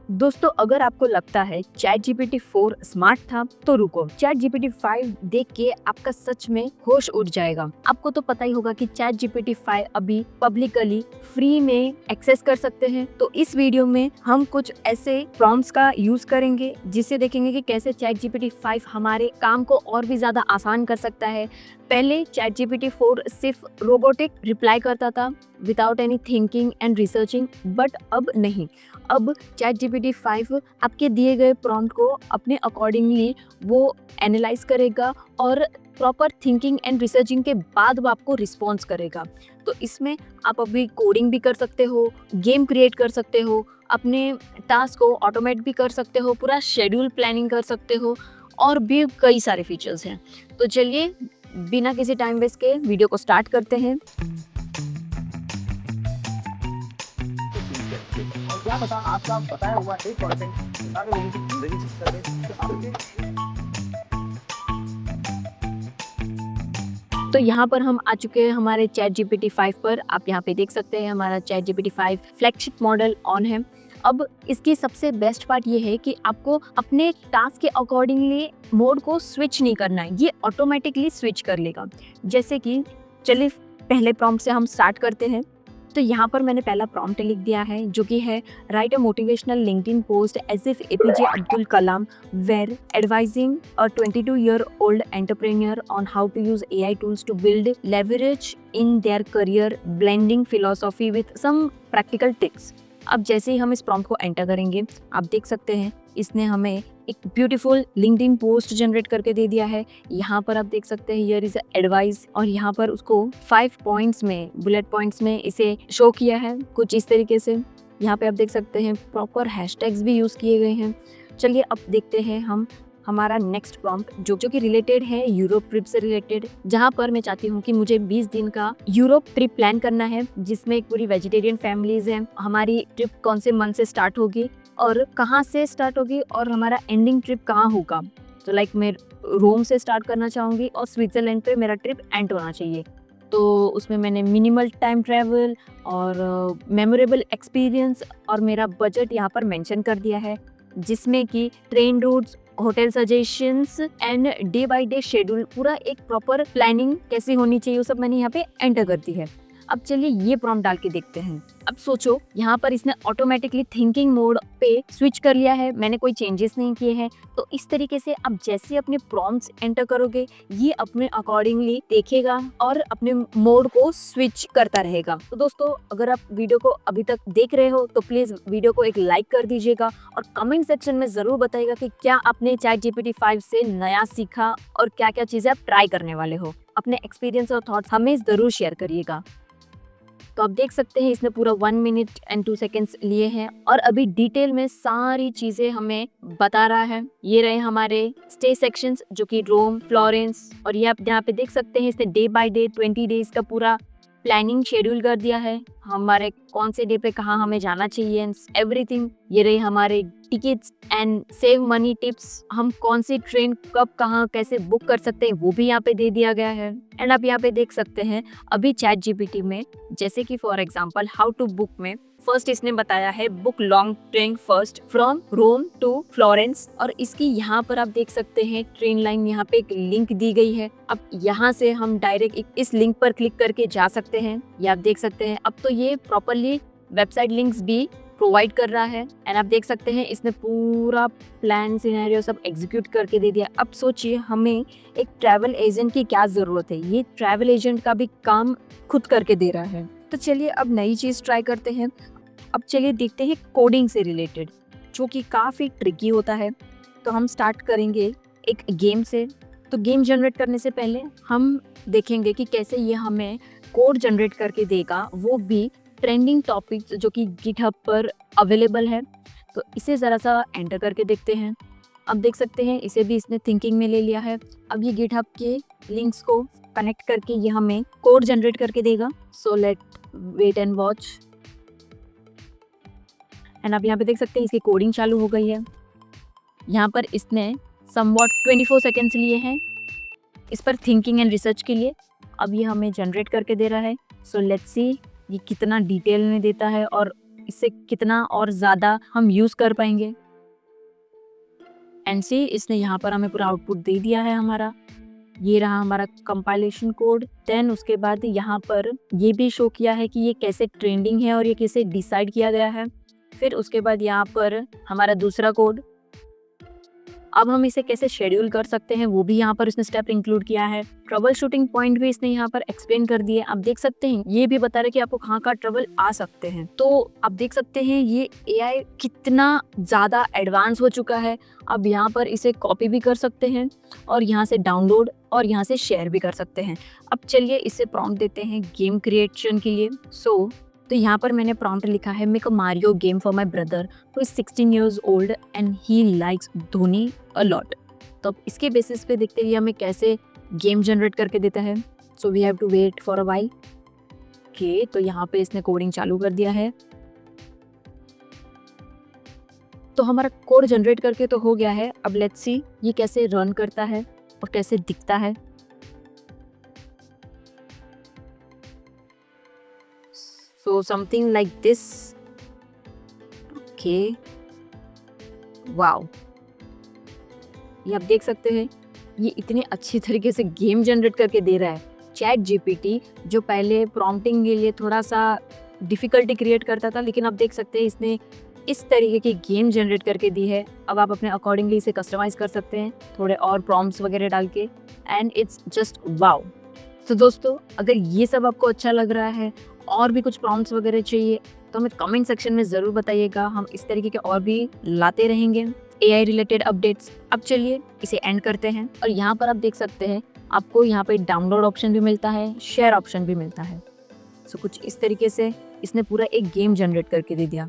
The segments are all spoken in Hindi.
दोस्तों, अगर आपको लगता है चैट जीपीटी 4 स्मार्ट था तो रुको, चैट जीपीटी 5 देख के आपका सच में होश उड़ जाएगा। आपको तो पता ही होगा कि चैट जीपीटी 5 अभी पब्लिकली फ्री में एक्सेस कर सकते हैं। तो इस वीडियो में हम कुछ ऐसे प्रॉम्प्ट्स का यूज करेंगे जिससे देखेंगे कि कैसे चैट जीपीटी 5 हमारे काम को और भी ज्यादा आसान कर सकता है। पहले चैट जीपीटी 4 सिर्फ रोबोटिक रिप्लाई करता था without any thinking and researching, but अब नहीं। अब चैट जीपीटी 5 आपके दिए गए प्रॉम्प्ट को अपने अकॉर्डिंगली वो एनालाइज करेगा और प्रॉपर थिंकिंग एंड रिसर्चिंग के बाद वो आपको रिस्पॉन्स करेगा। तो इसमें आप अभी कोडिंग भी कर सकते हो, गेम क्रिएट कर सकते हो, अपने टास्क को ऑटोमेट भी कर सकते हो, पूरा शेड्यूल प्लानिंग कर सकते हो और भी कई सारे फीचर्स हैं। तो चलिए बिना किसी टाइम वेस्ट के वीडियो को स्टार्ट करते हैं। क्या पता आपका बताया हुआ 1% सारे लोगों की जिंदगी जिस तरह से आपके तो यहाँ पर हम आ चुके हैं हमारे चैट जीपीटी 5 पर। आप यहाँ पे देख सकते हैं हमारा chat GPT 5 flagship model on है। अब इसकी सबसे बेस्ट पार्ट ये है कि आपको अपने टास्क के अकॉर्डिंगली मोड को स्विच नहीं करना है, ये ऑटोमेटिकली स्विच कर लेगा। जैसे कि चलिए पहले प्रॉम्प्ट से हम स्टार्ट करते हैं। तो यहाँ पर मैंने पहला प्रॉम्प्ट लिख दिया है जो कि है write a motivational LinkedIn post as if APJ Abdul Kalam were advising a 22-year-old entrepreneur on how to use AI tools to build leverage in their career, blending philosophy with some practical tips। अब जैसे ही हम इस प्रॉम्प्ट को एंटर करेंगे, आप देख सकते हैं इसने हमें एक ब्यूटीफुल लिंक्डइन पोस्ट जनरेट करके दे दिया है। यहाँ पर आप देख सकते हैं हियर इज एडवाइस और यहाँ पर उसको 5 पॉइंट्स में बुलेट पॉइंट्स में इसे शो किया है कुछ इस तरीके से। यहाँ पे आप देख सकते हैं प्रॉपर हैशटैग्स भी यूज किए गए हैं। चलिए अब देखते हैं हम हमारा नेक्स्ट प्रॉम्प्ट जो कि रिलेटेड है यूरोप ट्रिप से रिलेटेड, जहाँ पर मैं चाहती हूँ कि मुझे 20 दिन का यूरोप ट्रिप प्लान करना है जिसमें एक पूरी वेजिटेरियन फैमिलीज है। हमारी ट्रिप कौन से मंथ से स्टार्ट होगी और कहाँ से स्टार्ट होगी और हमारा एंडिंग ट्रिप कहाँ होगा। तो लाइक मैं रोम से स्टार्ट करना चाहूँगी और स्विट्जरलैंड पे मेरा ट्रिप एंड होना चाहिए। तो उसमें मैंने मिनिमल टाइम ट्रैवल और मेमोरेबल एक्सपीरियंस और मेरा बजट यहाँ पर मेंशन कर दिया है, जिसमें कि train routes, hotel suggestions and day by day schedule, पूरा एक प्रॉपर प्लानिंग कैसी होनी चाहिए वो सब मैंने यहाँ पे एंटर कर दी है। अब चलिए ये प्रॉम्प्ट डाल के देखते हैं। अब सोचो यहाँ पर इसने ऑटोमेटिकली थिंकिंग मोड पे स्विच कर लिया है, मैंने कोई चेंजेस नहीं किए हैं। तो इस तरीके से आप जैसे अपने प्रॉम्प्ट्स एंटर करोगे ये अपने अकॉर्डिंगली देखेगा और अपने मोड को स्विच करता रहेगा। तो दोस्तों, अगर आप वीडियो को अभी तक देख रहे हो तो प्लीज वीडियो को एक लाइक कर दीजिएगा और कमेंट सेक्शन में जरूर बताइएगा कि क्या आपने चैट जीपीटी 5 से नया सीखा और क्या क्या चीजें आप ट्राई करने वाले हो। अपने एक्सपीरियंस और थॉट्स हमें जरूर शेयर करिएगा। तो आप देख सकते हैं इसने पूरा 1 मिनट एंड 2 सेकेंड्स लिए हैं और अभी डिटेल में सारी चीजें हमें बता रहा है। ये रहे हमारे स्टे सेक्शंस जो कि रोम, फ्लोरेंस, और ये आप यहाँ पे देख सकते हैं इसने डे बाय डे 20 डेज का पूरा प्लानिंग शेड्यूल कर दिया है, हमारे कौन से डे पे कहाँ हमें जाना चाहिए एंड एवरीथिंग। ये रही हमारे tickets and save money tips, हम कौन सी ट्रेन कब कहाँ कैसे बुक कर सकते हैं वो भी यहाँ पे दे दिया गया है। एंड आप यहाँ पे देख सकते हैं अभी चैट जीपीटी में, जैसे कि for example how to book में फर्स्ट इसने बताया है book long train first from Rome to Florence, और इसकी यहाँ पर आप देख सकते हैं ट्रेन लाइन, यहाँ पे एक लिंक दी गई है। अब यहाँ से हम डायरेक्ट इस लिंक पर क्लिक करके जा सकते हैं। ये आप देख सकते हैं अब तो ये प्रॉपरली वेबसाइट लिंक्स भी प्रोवाइड कर रहा है। एंड आप देख सकते हैं इसने पूरा प्लान सिनेरियो सब एग्जीक्यूट करके दे दिया। अब सोचिए हमें एक ट्रैवल एजेंट की क्या जरूरत है, ये ट्रैवल एजेंट का भी काम खुद करके दे रहा है। तो चलिए अब नई चीज ट्राई करते हैं। अब चलिए देखते हैं कोडिंग से रिलेटेड जो कि काफी ट्रिकी होता है। तो हम स्टार्ट करेंगे एक गेम से। तो गेम जनरेट करने से पहले हम देखेंगे कि कैसे ये हमें कोड जनरेट करके देगा, वो भी ट्रेंडिंग टॉपिक्स जो कि गिटहब पर अवेलेबल है। तो इसे ज़रा सा एंटर करके देखते हैं। अब देख सकते हैं इसे भी इसने थिंकिंग में ले लिया है। अब ये गिटहब के लिंक्स को कनेक्ट करके ये हमें कोड जनरेट करके देगा। So let wait and watch. And अब यहाँ पे देख सकते हैं इसकी कोडिंग चालू हो गई है। यहाँ पर इसने समवॉट 24 सेकेंड्स लिए हैं इस पर थिंकिंग एंड रिसर्च के लिए। अब ये हमें जनरेट करके दे रहा है। सो लेट्स सी ये कितना डिटेल में देता है और इससे कितना और ज़्यादा हम यूज़ कर पाएंगे। एंड सी इसने यहाँ पर हमें पूरा आउटपुट दे दिया है हमारा। ये रहा हमारा कंपाइलेशन कोड। देन उसके बाद यहाँ पर ये भी शो किया है कि ये कैसे ट्रेंडिंग है और ये कैसे डिसाइड किया गया है। फिर उसके बाद यहाँ पर हमारा दूसरा कोड, अब हम इसे कैसे शेड्यूल कर सकते हैं वो भी यहाँ पर इसने स्टेप इंक्लूड किया है। ट्रबल शूटिंग पॉइंट भी इसने यहाँ पर एक्सप्लेन कर दिए। आप देख सकते हैं ये भी बता रहे कि आपको कहाँ का ट्रबल आ सकते हैं। तो आप देख सकते हैं ये एआई कितना ज्यादा एडवांस हो चुका है। अब यहाँ पर इसे कॉपी भी कर सकते हैं और यहाँ से डाउनलोड और यहाँ से शेयर भी कर सकते हैं। अब चलिए इसे प्रॉम्प्ट देते हैं गेम क्रिएशन के लिए। तो यहाँ पर मैंने प्रॉम्प्ट लिखा है, make a Mario game for my brother who is 16 years old and he likes Dhoni a lot. तो अब इसके बेसिस पे देखते हैं हमें कैसे गेम जनरेट करके देता है। So we have to wait for a while. Okay, तो यहाँ पे इसने कोडिंग चालू कर दिया है। तो हमारा कोड जनरेट करके तो हो गया है। अब लेट्स सी ये कैसे रन करता है और कैसे दिखता है। So something like this. Okay. Wow. ये आप देख सकते हैं ये इतने अच्छी तरीके से गेम जनरेट करके दे रहा है। चैट जीपीटी जो पहले प्रॉम्प्टिंग के लिए थोड़ा सा डिफिकल्टी क्रिएट करता था, लेकिन आप देख सकते हैं इसने इस तरीके की गेम जनरेट करके दी है। अब आप अपने अकॉर्डिंगली इसे कस्टमाइज कर सकते हैं थोड़े और प्रॉम्प्ट्स वगैरह डाल के, एंड इट्स जस्ट वाओ। तो दोस्तों अगर ये सब आपको अच्छा लग रहा है और भी कुछ प्रॉम्प्ट्स वगैरह चाहिए तो हमें कमेंट सेक्शन में ज़रूर बताइएगा। हम इस तरीके के और भी लाते रहेंगे एआई रिलेटेड अपडेट्स। अब चलिए इसे एंड करते हैं। और यहाँ पर आप देख सकते हैं आपको यहाँ पे डाउनलोड ऑप्शन भी मिलता है, शेयर ऑप्शन भी मिलता है। सो कुछ इस तरीके से इसने पूरा एक गेम जनरेट करके दे दिया।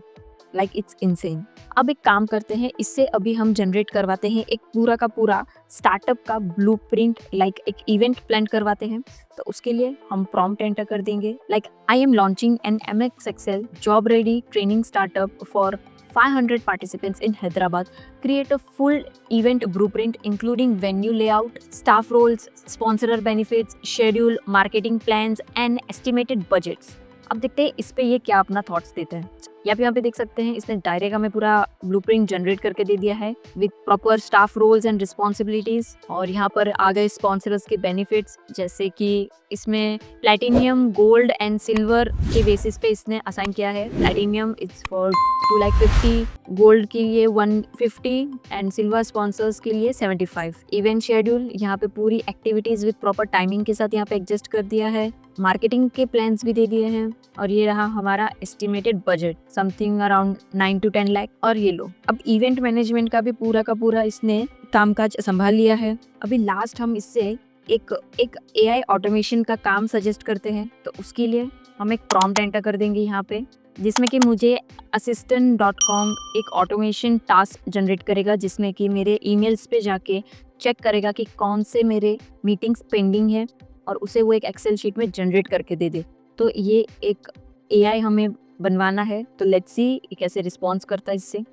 Like it's insane. अब एक काम करते हैं, इससे अभी हम जनरेट करवाते हैं एक पूरा का पूरा स्टार्टअप का ब्लूप्रिंट, लाइक एक इवेंट प्लान करवाते हैं। तो उसके लिए हम प्रॉम्प्ट एंटर कर देंगे, like I am launching N MX Excel job ready training startup for 500 participants in Hyderabad. Create a full event blueprint including venue layout, staff roles, sponsorer benefits, schedule, marketing plans and estimated budgets. अब देखते हैं इस पे ये क्या अपना थॉट्स देते हैं। यहाँ पे देख सकते हैं इसने डायरेक्ट हमें पूरा ब्लूप्रिंट जनरेट करके दे दिया है with proper staff roles and responsibilities. और यहाँ पर आ गए स्पॉन्सर्स के बेनिफिट्स, जैसे कि इसमें प्लैटिनियम, गोल्ड एंड सिल्वर के बेसिस पे इसने असाइन किया है। प्लैटिनियम इट्स फॉर 250, गोल्ड के लिए 150 एंड सिल्वर स्पॉन्सर्स के लिए 75। इवेंट शेड्यूल यहाँ पे पूरी एक्टिविटीज विद प्रॉपर टाइमिंग के साथ यहाँ पे एडजस्ट कर दिया है। मार्केटिंग के प्लान्स भी दे दिए हैं। और ये रहा हमारा estimated budget, something around 9 to 10 lakh. और ये लो, अब इवेंट मैनेजमेंट का भी पूरा का पूरा इसने कामकाज संभाल लिया है। अभी लास्ट हम इससे एक एआई ऑटोमेशन का काम सजेस्ट करते हैं। तो उसके लिए हम एक प्रॉम्प्ट एंटर कर देंगे यहाँ पे, जिसमें कि मुझे assistant.com एक ऑटोमेशन टास्क जनरेट करेगा, जिसमें कि मेरे ईमेल्स पे जाके चेक करेगा कि कौन से मेरे मीटिंग्स पेंडिंग है और उसे वो एक एक्सेल शीट में जनरेट करके दे दे। तो ये एक एआई हमें बनवाना है। तो लेट्स सी ये कैसे रिस्पॉन्स करता है इससे।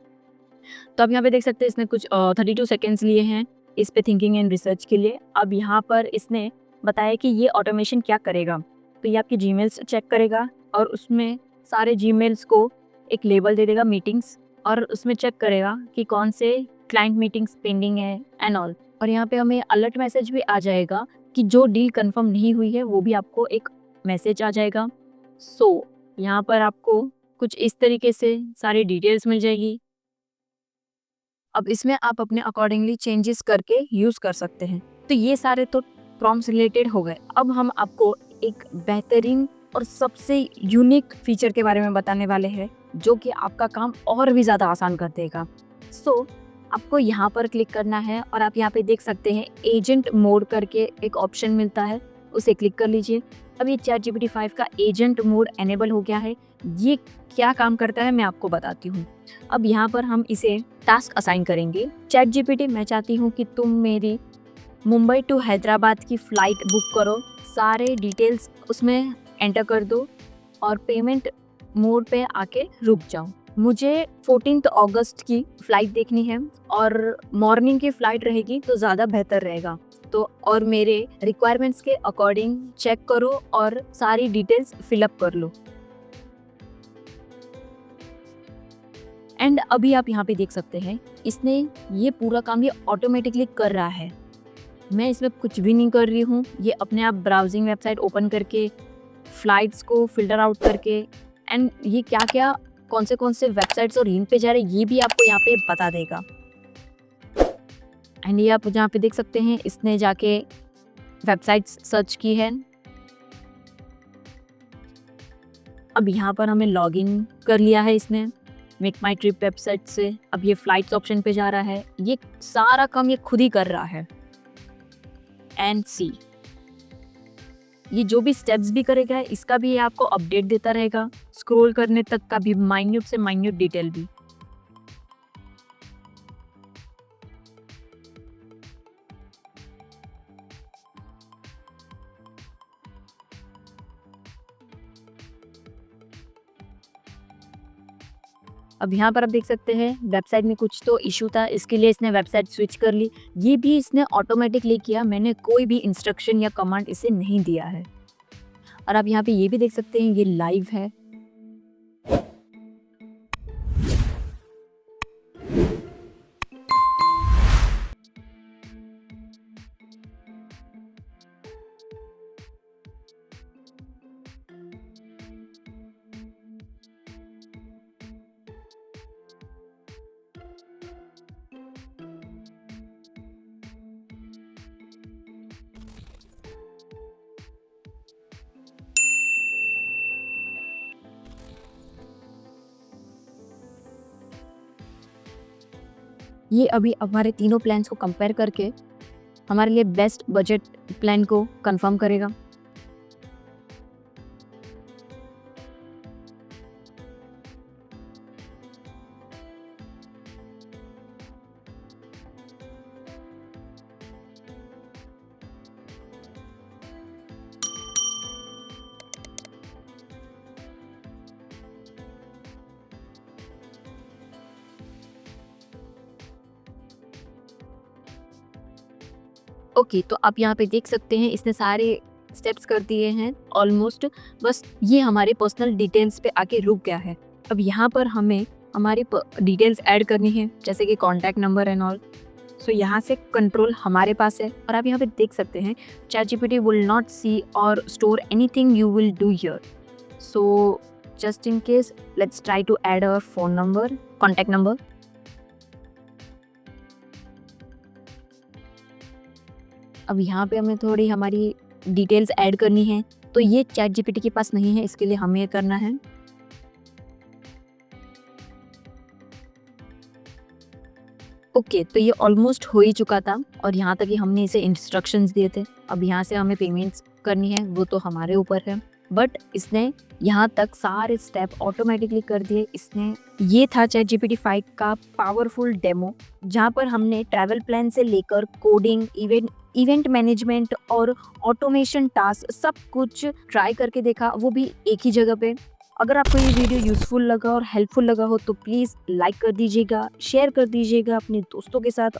तो अब यहाँ पे देख सकते हैं इसने कुछ 32 सेकेंड्स लिए हैं इस पे थिंकिंग एंड रिसर्च के लिए। अब यहाँ पर इसने बताया कि ये ऑटोमेशन क्या करेगा। तो ये आपकी जीमेल्स चेक करेगा और उसमें सारे जीमेल्स को एक लेबल दे देगा मीटिंग्स, और उसमें चेक करेगा कि कौन से क्लाइंट मीटिंग्स पेंडिंग है एंड ऑल। और यहाँ पे हमें अलर्ट मैसेज भी आ जाएगा कि जो डील कंफर्म नहीं हुई है वो भी आपको एक मैसेज आ जाएगा। सो यहाँ पर आपको कुछ इस तरीके से सारी डिटेल्स मिल जाएगी। अब इसमें आप अपने अकॉर्डिंगली चेंजेस करके यूज़ कर सकते हैं। तो ये सारे तो प्रॉम्प्ट्स रिलेटेड हो गए। अब हम आपको एक बेहतरीन और सबसे यूनिक फीचर के बारे में बताने वाले हैं, जो कि आपका काम और भी ज़्यादा आसान कर देगा। सो आपको यहाँ पर क्लिक करना है और आप यहाँ पे देख सकते हैं एजेंट मोड करके एक ऑप्शन मिलता है, उसे क्लिक कर लीजिए। अब ये ChatGPT 5 का एजेंट मोड एनेबल हो गया है। ये क्या काम करता है मैं आपको बताती हूँ। अब यहाँ पर हम इसे टास्क असाइन करेंगे। ChatGPT, मैं चाहती हूँ कि तुम मेरी मुंबई टू हैदराबाद की फ़्लाइट बुक करो। सारे डिटेल्स उसमें एंटर कर दो और पेमेंट मोड पे आके रुक जाओ। मुझे 14 अगस्त की फ़्लाइट देखनी है और मॉर्निंग की फ़्लाइट रहेगी तो ज़्यादा बेहतर रहेगा। तो और मेरे रिक्वायरमेंट्स के अकॉर्डिंग चेक करो और सारी डिटेल्स फिलअप कर लो। एंड अभी आप यहाँ पे देख सकते हैं इसने ये पूरा काम ये ऑटोमेटिकली कर रहा है। मैं इसमें कुछ भी नहीं कर रही हूँ, ये अपने आप ब्राउजिंग वेबसाइट ओपन करके फ्लाइट्स को फिल्टर आउट करके एंड ये क्या क्या कौन से वेबसाइट्स और लिंक पे जा रहे हैं ये भी आपको यहाँ पे बता देगा। एंड ये आप यहाँ पे देख सकते हैं इसने जाके वेबसाइट्स सर्च की है। अब यहाँ पर हमें लॉगिन कर लिया है इसने मेक माई ट्रिप वेबसाइट से। अब ये फ्लाइट्स ऑप्शन पे जा रहा है, ये सारा काम ये खुद ही कर रहा है। एंड सी ये जो भी स्टेप्स भी करेगा इसका भी ये आपको अपडेट देता रहेगा, स्क्रॉल करने तक का भी माइन्यूट से माइन्यूट डिटेल भी। अब यहाँ पर आप देख सकते हैं वेबसाइट में कुछ तो इशू था, इसके लिए इसने वेबसाइट स्विच कर ली। ये भी इसने ऑटोमेटिकली किया, मैंने कोई भी इंस्ट्रक्शन या कमांड इसे नहीं दिया है। और आप यहाँ पे ये भी देख सकते हैं ये लाइव है। ये अभी हमारे तीनों प्लान्स को कंपेयर करके हमारे लिए बेस्ट बजट प्लान को कंफर्म करेगा। ओके, तो आप यहाँ पे देख सकते हैं इसने सारे स्टेप्स कर दिए हैं ऑलमोस्ट। बस ये हमारे पर्सनल डिटेल्स पे आके रुक गया है। अब यहाँ पर हमें हमारी डिटेल्स ऐड करनी है जैसे कि कॉन्टैक्ट नंबर एंड ऑल। सो यहाँ से कंट्रोल हमारे पास है और आप यहाँ पे देख सकते हैं ChatGPT विल नॉट सी और store anything you will do here. So just in case let's try to add our phone number, contact number. अब यहाँ पे हमें थोड़ी हमारी डिटेल्स ऐड करनी है, तो ये ChatGPT के पास नहीं है, इसके लिए हमें ये करना है। ओके, तो ये ऑलमोस्ट हो ही चुका था और यहाँ तक कि हमने इसे इंस्ट्रक्शंस दिए थे। अब यहाँ से हमें पेमेंट्स करनी है, वो तो हमारे ऊपर है, बट इसने यहाँ तक सारे स्टेप ऑटोमेटिकली कर दिए इसने। ये था ChatGPT 5 का पावरफुल डेमो, जहाँ पर हमने ट्रैवल प्लान से लेकर कोडिंग, इवेंट मैनेजमेंट और ऑटोमेशन टास्क सब कुछ ट्राई करके देखा, वो भी एक ही जगह पे। अगर आपको ये वीडियो यूज़फुल लगा और हेल्पफुल लगा हो तो प्लीज़ लाइक कर दीजिएगा, शेयर कर दीजिएगा अपने दोस्तों के साथ